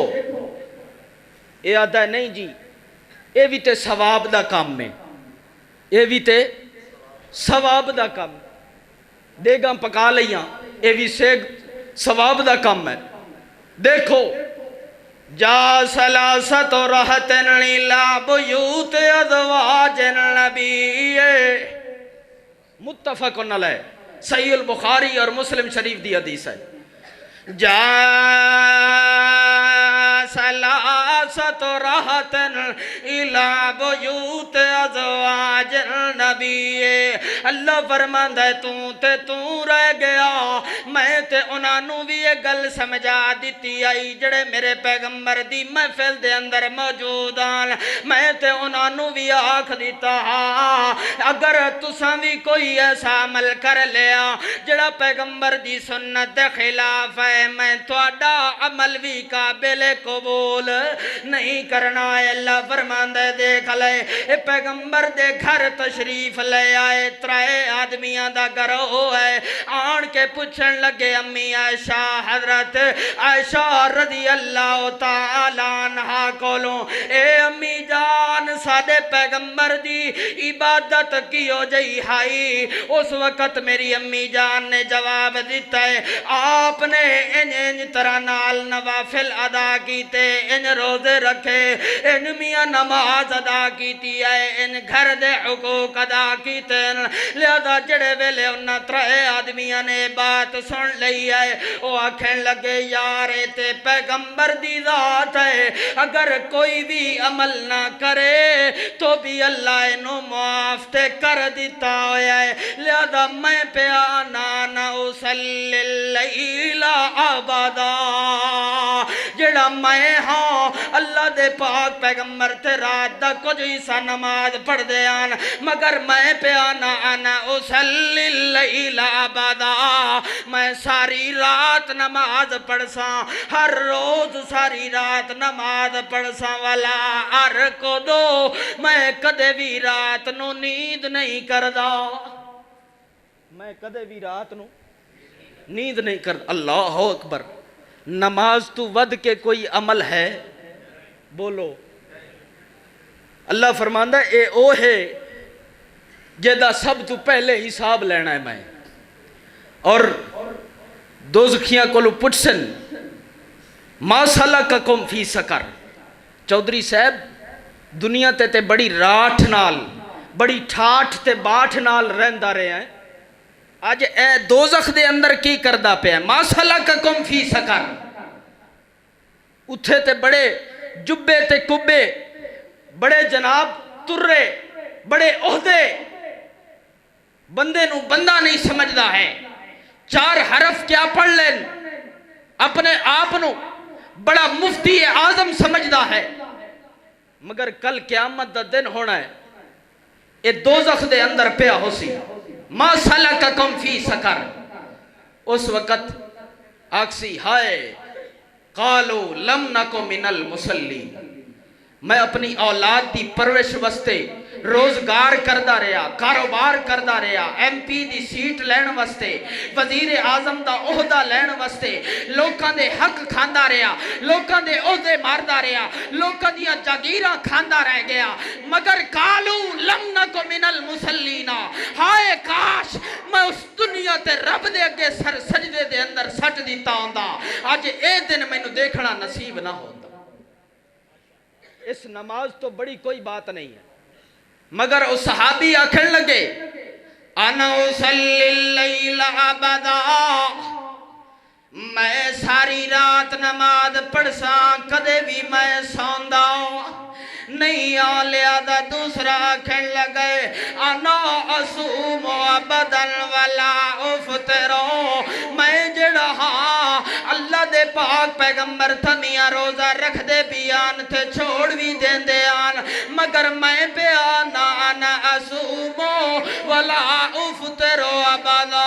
Speaker 1: یہ آدھا نہیں جی یہ بھی تے ثواب دا کام میں یہ بھی تے ثواب دا کام دیگاں پکا لیاں یہ بھی ثواب دا کام ہے دیکھو جا سلاست رہتن لا بیوت ازواج النبی متفقن علیہ صحیح البخاری اور مسلم شریف دی حدیث ہے جا سلاست رہتن لا بیوت ازواج النبی اللہ فرماتا ہے تو رہ گیا میں تے انہاں نو بھی یہ گل سمجھا دیتی آئی جڑے میرے پیغمبر دی محفل دے اندر موجود آن میں تے انہاں نو بھی آکھ دیتا اگر تساں بھی کوئی ایسا عمل کر لیا جڑا پیغمبر دی سنت دے خلاف ہے میں تواڈا عمل بھی قابل قبول نہیں کرنا ہے اللہ فرماندا ہے دیکھ لے اے پیغمبر دے گھر تشریف لے آئے ترائے آدمیاں دا گروہ ہے آن کے پوچھن لگے امی عائشہ حضرت عائشہ رضی اللہ تعالیٰ عنہ کولوں اے امی جان سادے پیغمبر دی عبادت کیو جئی ہائی اس وقت میری امی جان نے جواب دیتا ہے آپ نے ان طرح نال نوافل ادا کیتے ان روزے رکھے ان میاں نماز ادا کیتی ہے ان گھر دے حقوق ادا کیتے لہذا جڑے ویلے انہاں ترے آدمیاں نے بات سن لئی ہے وہ آکھیں لگے یار تے پیغمبر دی ذات ہے اگر کوئی بھی عمل نہ کرے تو بھی اللہ انہوں معاف تے کر دیتا ہویا ہے لہذا میں پیانا نہ اسلی اللیل ابدا جڑا میں ہاں اللہ دے پاک پیغمبر تے رات دا کچھ حصہ نماز پڑھ دے آن مگر میں پیانا انا اصلی اللیل ابدا میں ساری رات نماز پڑھ ساں ہر روز ساری رات نماز پڑھ ساں والا ارقدو میں کدے بھی رات نو نیند نہیں کردا میں کدے بھی رات نو نیند نہیں کردا اللہ اکبر نماز تو ود کے کوئی عمل ہے بولو اللہ فرماندا اے او ہے جیدہ سب تو پہلے حساب لینا ہے میں اور دوزخیاں کولو پٹسن ما سلککم فی سقر چودھری صاحب دنیا تے بڑی راٹھ نال بڑی ٹھاٹھ تے باٹھ نال رہندا رہے ہیں آج اے دوزخ دے اندر کی کردہ پہ ہے ما سلککم فی سقر اتھے تے بڑے جبے تے کبے بڑے جناب ترے بڑے عہدے بندے نو بندہ نہیں سمجھدا ہے چار حرف کیا پڑھ لین اپنے آپ نو بڑا مفتی اعظم سمجھدا ہے مگر کل قیامت دا دن ہونا ہے اے دوزخ دے اندر پیا ہو سی ما سلککم فی سقر اس وقت آکسی ہائے قالو لم نکو من المصلی میں اپنی اولاد دی پرورش واسطے روزگار کردہ رہا کاروبار کردہ رہا ایم پی دی سیٹ لین واسطے وزیر اعظم دا عہدہ لین واسطے لوکاں دے حق کھاندا رہا لوکاں دے عہدے ماردا رہا لوکاں دیا جاگیراں کھاندا رہ گیا مگر قالو لم نکو من المصلینا ہائے کاش میں اس دنیا تے رب دے اگے سر سجدے دے اندر سٹ دیتا ہوندا آج اے دن مینوں دیکھنا نصیب نہ ہوندا اس نماز تو بڑی کوئی بات نہیں ہے مگر اس صحابی آکھن لگے انا اصلی اللیل ابدا میں ساری رات نماز پڑھساں کدے بھی میں سوندا نہیں آلیا دا دوسرا آکھن لگے انا اصوم ابدن ولا افطرو میں جڑا ہاں اللہ دے پاک پیغمبر تھمیاں روزہ رکھ دے بیان تے چھوڑ بھی دین دے آن مگر میں بیانا انا اصوم ولا افطرو ابدا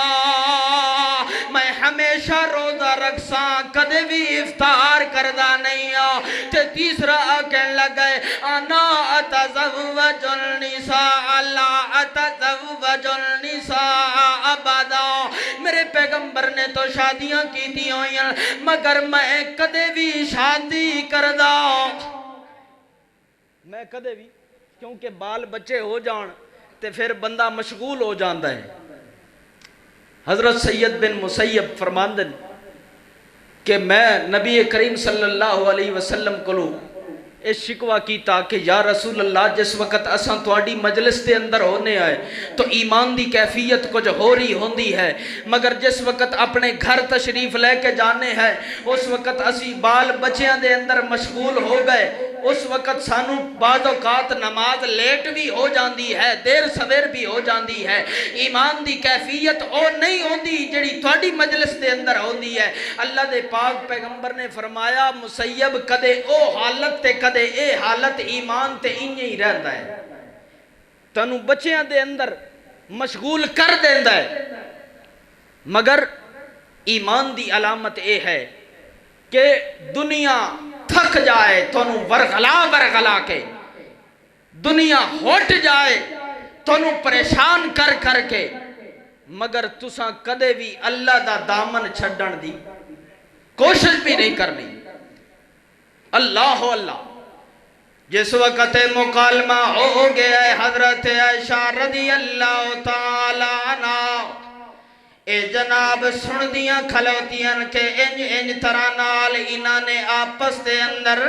Speaker 1: میں ہمیشہ روزہ رکھساں کدے بھی افطار کردہ نہیں آ تے تیسرا آکھن لگے انا اتزوج النساء لا اتزوج النساء ابدا میرے پیغمبر نے تو شادیاں کی تھی ہوئیں مگر میں کدے بھی شادی کردہ میں کدے بھی کیونکہ بال بچے ہو جان تے پھر بندہ مشغول ہو جاندہ ہے حضرت سید بن مسیب فرماندن کہ میں نبی کریم صلی اللہ علیہ وسلم کو اس شکوہ کیتا کہ یا رسول اللہ جس وقت اساں تواڈی مجلس دے اندر ہونے آئے تو ایمان دی کیفیت کچھ ہو رہی ہوندی ہے مگر جس وقت اپنے گھر تشریف لے کے جانے ہیں اس وقت اسی بال بچیاں دے اندر مشغول ہو گئے اس وقت سانو بعض اوقات نماز لیٹ بھی ہو جاندی ہے دیر سویر بھی ہو جاندی ہے ایمان دی کیفیت او نہیں ہوندی جڑی تواڈی مجلس دے اندر ہوندی ہے اللہ دے پاک پیغمبر نے فرمایا مسیب کدے او حالت تے کدے اے حالت ایمان تے انجے ہی رہندا ہے تنو بچیاں دے اندر مشغول کر دیندا ہے مگر ایمان دی علامت اے ہے کہ دنیا تھک جائے تنو ورغلا کے دنیا ہوٹ جائے تنو پریشان کر کے مگر تساں کدے بھی اللہ دا دامن چھڑن دی کوشش بھی نہیں کرنی اللہ اللہ جس وقت مکالمہ ہو گیا ہے حضرت عائشہ رضی اللہ تعالیٰ عنہ اے جناب سن دیاں کھلوتیاں کہ انج طرح نال انہاں نے آپس دے اندر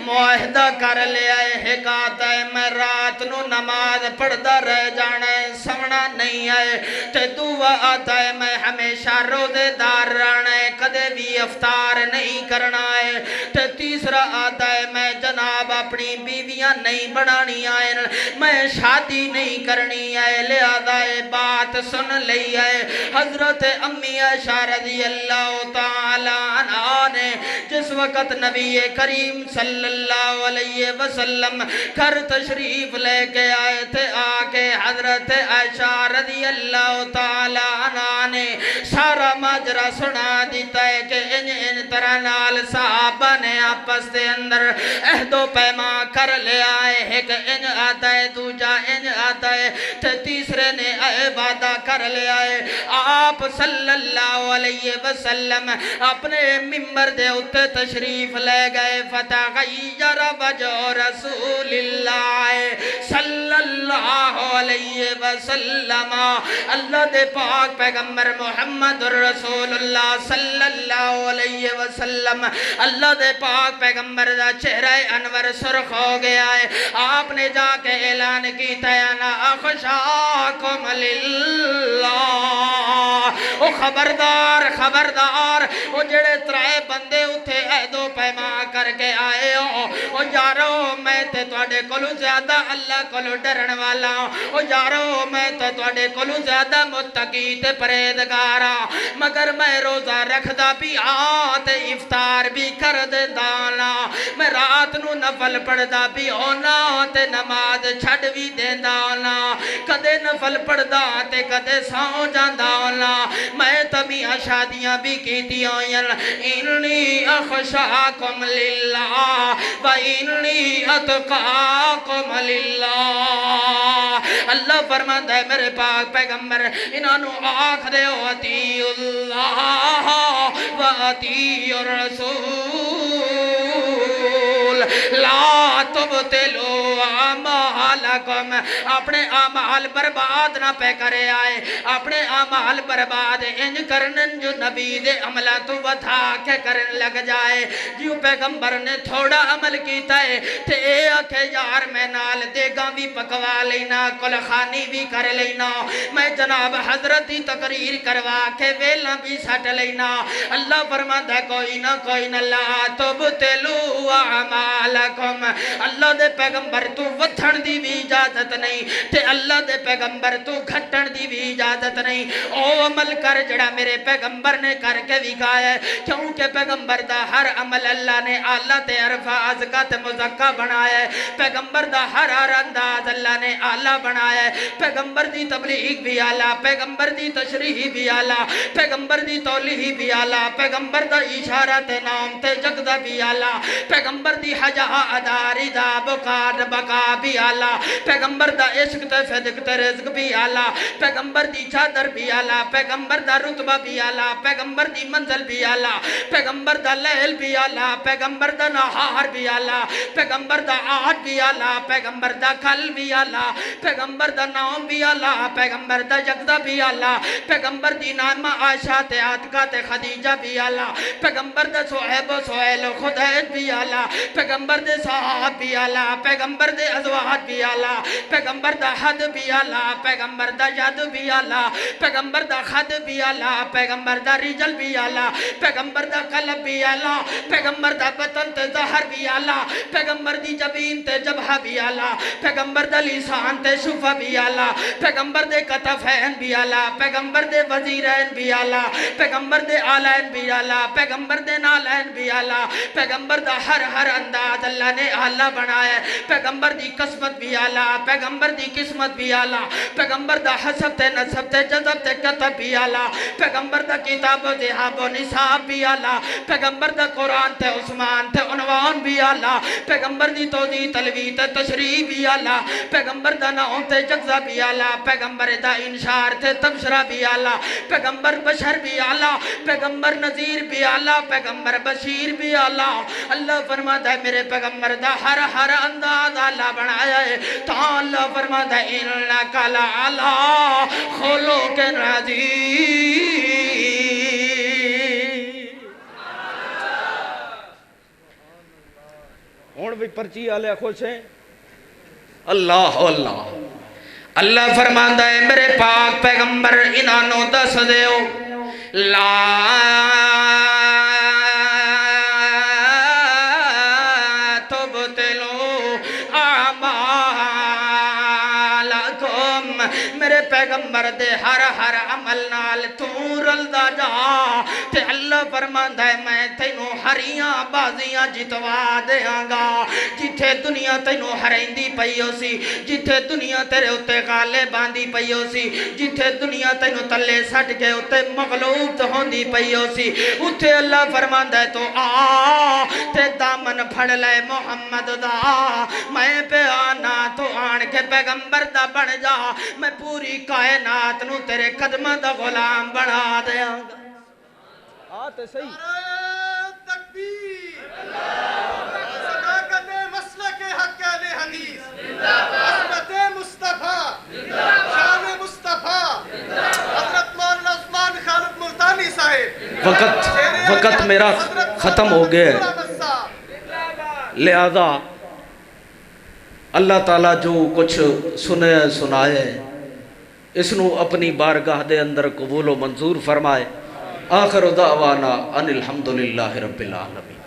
Speaker 1: معاہدہ کر لیا ہے کہتا ہے میں رات نو نماز پڑھدا رہ جانا ہے سمنا نہیں ہے تے دعا آتا ہے میں ہمیشہ روزے دار رہنا ہے کدے بھی افطار نہیں کرنا ہے تے تیسرا آتا ہے میں جناب اپنی بیویاں بیویاں نہیں بنانی آئے میں شادی نہیں کرنی ہے لہذا بات سن لئی ہے حضرت امی عائشہ رضی اللہ تعالیٰ عنہ نے جس وقت نبی کریم صلی اللہ علیہ وسلم گھر تشریف لے کے آئے تھے آکے حضرت عائشہ رضی اللہ تعالیٰ عنہ نے سارا ماجرا سنا دیتا ہے کہ ان طرح نال صحابہ نے آپس دے اندر عہد و پیما کر لے آئے ایک ان آتا ہے دوجا ان آتا ہے تیسرے نے وعدہ کر لے آئے آپ صلی اللہ علیہ وسلم اپنے ممبر دے اتے تشریف لے گئے فتغیر وجہ رسول اللہ صلی اللہ علیہ وسلم اللہ دے پاک پیغمبر محمد رسول اللہ صلی اللہ علیہ وسلم اللہ دے پاک پیغمبر دا چہرہ انور سرخ ہو گیا ہے آپ نے جا کے اعلان کی تیانا اخشاکم للہ او خبردار خبردار او جڑے ترائے بندے اٹھے عہد و پیما کر کے آئے ہو او یارو میں تے تواڈے کولوں زیادہ اللہ کولوں ڈرن والا او یارو میں تے تواڈے کولوں زیادہ متقی تے پرہیزگار مگر میں روزہ رکھدا بھی تے افطار بھی کر دیندا نا میں رات نو نفل پڑھدا بھی ہونا تے نماز چھڈ بھی دیندا نا کدے نفل پڑھدا تے کدے سو جاندا نا میں تمیاں شادیاں بھی کیتی ہوئیں انی اخشاکم للہ و انی اتقاکم للہ اللہ فرماتا ہے میرے پاک پیغمبر انہوں آکھ دے ہو اطیع اللہ و اطیع الرسول لا تبتلوا اعمالکم اپنے اعمال برباد نہ پہ کرے آئے اپنے اعمال برباد انج کرنن جو نبی دے عملہ تو وطا کے کرن لگ جائے جو پیغمبر نے تھوڑا عمل کیتا ہے تے اے آکھے یار میں نال دے گاں بھی پکوا لینا کل خانی بھی کر لینا میں جناب حضرتی تقریر کروا کے ویلنا بھی سٹ لینا اللہ فرماتا ہے کوئی نہ لا تبتلو اعمالکم اللہ دے پیغمبر تو وتھن دی بھی اجازت نہیں تے اللہ دے پیغمبر تو گھٹن دی بھی اجازت نہیں او عمل کر جڑا میرے پیغمبر نے کر کے دکھایا ہے کیونکہ پیغمبر دا ہر عمل اللہ نے اعلیٰ تے عرفہ ازکا تے مزکا بنایا ہے پیغمبر دا ہر انداز اللہ نے اعلیٰ بنایا ہے پیغمبر دی تبلیغ بھی اعلیٰ پیغمبر دی تشریح بھی اعلیٰ پیغمبر دی تولیح بھی اعلیٰ پیغمبر دا اشارہ تے نام تے جگدہ بھی اعلیٰ پیغمبر دی حجا ادا رضا بقا بھی اعلیٰ پیغمبر دا عشق تے صدق تے رزق بھی اعلیٰ پیغمبر دی چادر بھی اعلیٰ پیغمبر دا رتبہ بھی اعلیٰ پیغمبر دی منزل بھی اعلیٰ پیغمبر دا لیل بھی اعلیٰ پیغمبر دا نہار بھی اعلیٰ پیغمبر دا آج بھی اعلیٰ پیغمبر دا کل بھی اعلیٰ پیغمبر دا نام بھی اعلیٰ پیغمبر دا جگدہ بھی اعلیٰ پیغمبر دی نامہ عائشہ تے عاتقہ تے خدیجہ بھی اعلیٰ پیغمبر دا صحیب و سہیل و خدیج بھی اعلیٰ پیغمبر دے صحاب بھی اعلیٰ پیغمبر دے ازواج بھی اعلیٰ پیغمبر دا حد بھی اعلیٰ پیغمبر دا ید بھی اعلیٰ پیغمبر دا خد بھی اعلیٰ پیغمبر دا رجل بھی اعلیٰ پیغمبر دا قلب بھی اعلیٰ پیغمبر دا بطن تے ظہر بھی اعلیٰ پیغمبر دی جبین تے جبہ بھی اعلیٰ پیغمبر دا لسان تے شفہ بھی اعلیٰ پیغمبر دے کتفین بھی اعلیٰ پیغمبر دے وزیرین بھی اعلیٰ پیغمبر دے آلین بھی اعلیٰ پیغمبر دے نالین بھی اعلیٰ پیغمبر دا ہر انداز اللہ نے اعلیٰ بنایا ہے پیغمبر دی قسمت بھی اعلیٰ پیغمبر دی قسمت بھی اعلیٰ پیغمبر دا حسب تے نصب تے جذب تے کتب بھی اعلیٰ پیغمبر دا کتاب و ذہاب و نصاب بھی اعلیٰ پیغمبر دا قرآن تے عثمان تے عنوان بھی اعلیٰ پیغمبر دی توضیح تلویح تے تشریح بھی اعلیٰ پیغمبر دا نعوم تے جگزہ بھی اعلیٰ پیغمبر دا انشار تے تبشرہ بھی اعلیٰ پیغمبر بشر بھی اعلیٰ پیغمبر نذیر بھی اعلیٰ پیغمبر بشیر بھی اعلیٰ اللہ فرماتا ہے میرے پیغمبر دا ہر انداز اعلیٰ بنایا ہے تو اللہ فرماتا ہے انکا لعلیٰ خلق عظیم
Speaker 3: ہون بھی پرچی آلے خوش ہیں
Speaker 1: اللہ اللہ اللہ فرماتا ہے میرے پاک پیغمبر انہوں دس دیو لا تبتلو اعمالکم میرے پیغمبر دے ہر ہر عمل نال تو رلدا جا تے اللہ فرماندا ہے میں تینوں ہریاں بازیاں جتوا دیاں گا جتھے دنیا تینوں ہریندی پئی ہو سی جتھے دنیا تیرے اتے غالب باندھی پئی ہو سی جتھے دنیا تینوں تلے سٹ کے اتے مغلوب ہوندی پئی ہو سی اتھے اللہ فرماندا ہے تو آ تے دامن پھڑ لے محمد دا میں پہ آنا تو آن کے پیغمبر دا بن جا میں پوری کائنات نو تیرے قدمہ دا غلام بنا دیاں گا
Speaker 3: آتے صحیح
Speaker 2: نعرہ تکبیر صداقت مسلک حق اہل حدیث عظمت مصطفیٰ شان مصطفیٰ حضرت مولانا عثمان خالد ملتانی صاحب
Speaker 1: وقت میرا ختم ہو گیا ہے لہذا اللہ تعالیٰ جو کچھ سنائے اس نو اپنی بارگاہ دے اندر قبول و منظور فرمائے آخر دعوانا ان الحمدللہ رب العالمین